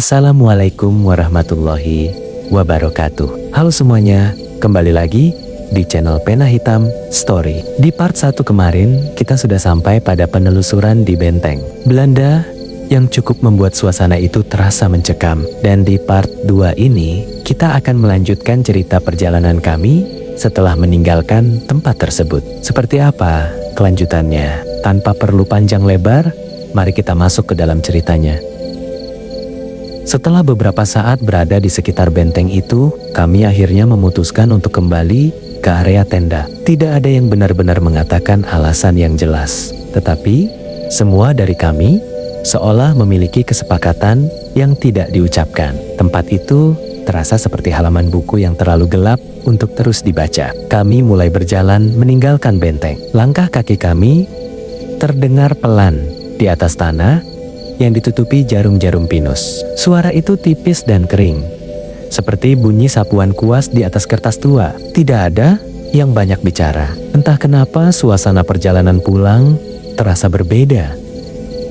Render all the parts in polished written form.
Assalamualaikum warahmatullahi wabarakatuh. Halo semuanya, kembali lagi di channel Pena Hitam Story. Di part 1 kemarin, kita sudah sampai pada penelusuran di benteng Belanda yang cukup membuat suasana itu terasa mencekam. Dan di part 2 ini, kita akan melanjutkan cerita perjalanan kami setelah meninggalkan tempat tersebut. Seperti apa kelanjutannya? Tanpa perlu panjang lebar, mari kita masuk ke dalam ceritanya. Setelah beberapa saat berada di sekitar benteng itu, kami akhirnya memutuskan untuk kembali ke area tenda. Tidak ada yang benar-benar mengatakan alasan yang jelas, tetapi semua dari kami seolah memiliki kesepakatan yang tidak diucapkan. Tempat itu terasa seperti halaman buku yang terlalu gelap untuk terus dibaca. Kami mulai berjalan meninggalkan benteng. Langkah kaki kami terdengar pelan di atas tanah yang ditutupi jarum-jarum pinus. Suara itu tipis dan kering, seperti bunyi sapuan kuas di atas kertas tua. Tidak ada yang banyak bicara. Entah kenapa suasana perjalanan pulang terasa berbeda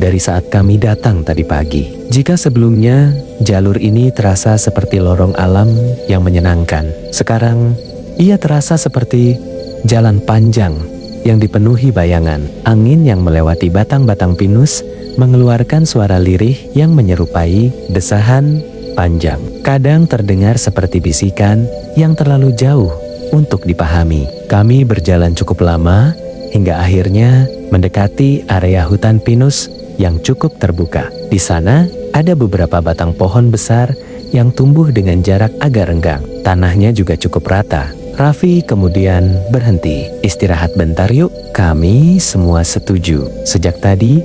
dari saat kami datang tadi pagi. Jika sebelumnya jalur ini terasa seperti lorong alam yang menyenangkan, sekarang ia terasa seperti jalan panjang yang dipenuhi bayangan. Angin yang melewati batang-batang pinus mengeluarkan suara lirih yang menyerupai desahan panjang. Kadang terdengar seperti bisikan yang terlalu jauh untuk dipahami. Kami berjalan cukup lama hingga akhirnya mendekati area hutan pinus yang cukup terbuka. Di sana ada beberapa batang pohon besar yang tumbuh dengan jarak agak renggang. Tanahnya juga cukup rata. Raffi kemudian berhenti. Istirahat bentar yuk. Kami semua setuju. Sejak tadi,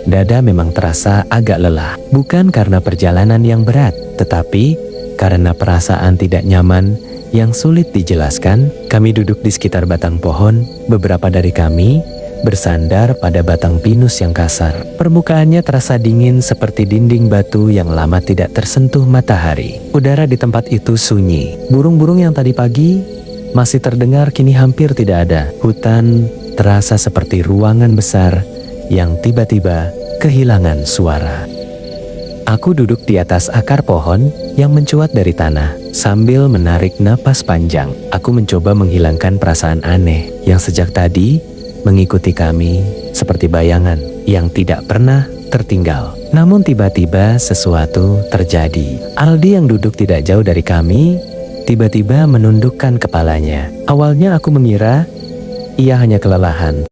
dada memang terasa agak lelah. Bukan karena perjalanan yang berat, tetapi karena perasaan tidak nyaman yang sulit dijelaskan. Kami duduk di sekitar batang pohon. Beberapa dari kami bersandar pada batang pinus yang kasar. Permukaannya terasa dingin seperti dinding batu yang lama tidak tersentuh matahari. Udara di tempat itu sunyi. Burung-burung yang tadi pagi masih terdengar kini hampir tidak ada. Hutan terasa seperti ruangan besar yang tiba-tiba kehilangan suara. Aku duduk di atas akar pohon yang mencuat dari tanah. Sambil menarik napas panjang, aku mencoba menghilangkan perasaan aneh yang sejak tadi mengikuti kami seperti bayangan yang tidak pernah tertinggal. Namun tiba-tiba sesuatu terjadi. Aldi yang duduk tidak jauh dari kami tiba-tiba menundukkan kepalanya. Awalnya aku mengira ia hanya kelelahan.